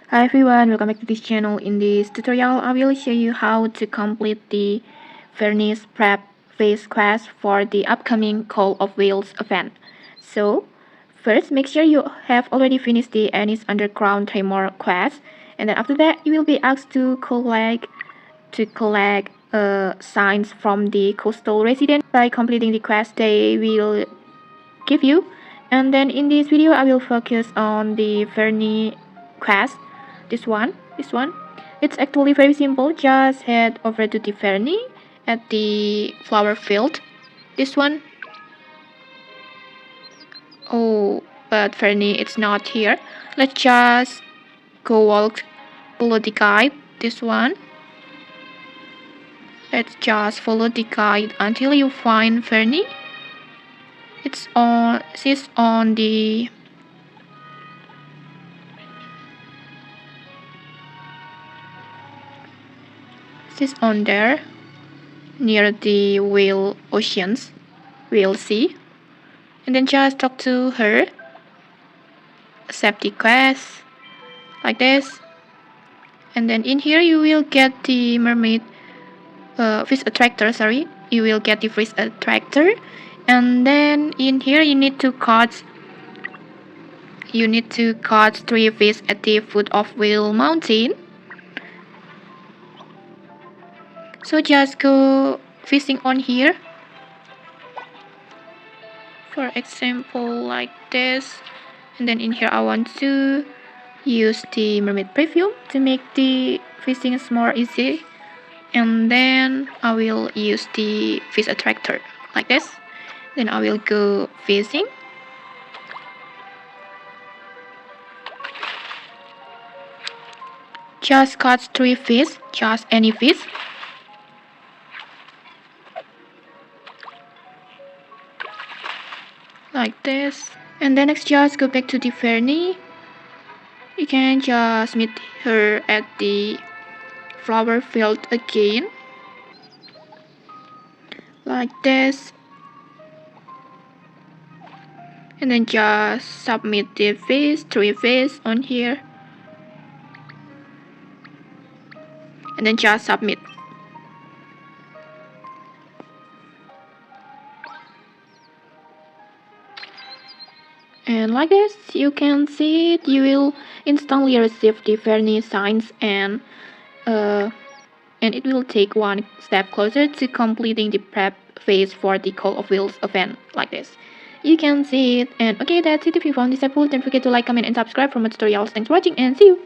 Hi everyone, welcome back to this channel. In this tutorial, I will show you how to complete the Vernie Prep Phase quest for the upcoming Call of Wheels event. So, first make sure you have already finished the Ennis Underground Tremor quest, and then after that you will be asked to collect signs from the coastal resident. By completing the quest they will give you. And then in this video I will focus on the Vernie quest. This one. It's actually very simple. Just head over to the Vernie at the flower field. This one. Oh, but Vernie it's not here. Let's just go walk follow the guide. This one. Let's just follow the guide until you find Vernie. She's on the there near the whale sea, and then just talk to her, accept the quest like this, and then in here you will get the fish attractor. You will get the fish attractor, and then in here you need to catch 3 fish at the foot of Whale Mountain. So just go fishing on here. For example, like this. And then in here I want to use the mermaid perfume to make the fishing more easy. And then I will use the fish attractor like this. Then I will go fishing. Just catch 3 fish, just any fish. Like this. And then next just go back to the Vernie. You can just meet her at the flower field again. Like this. And then just submit the fish, 3 fish on here. And then just submit. And like this, you can see it. You will instantly receive the Vernie signs, and it will take one step closer to completing the prep phase for the Call of Wheels event like this. You can see it. And okay, that's it. If you found this helpful, don't forget to like, comment, and subscribe for more tutorials. Thanks for watching, and see you!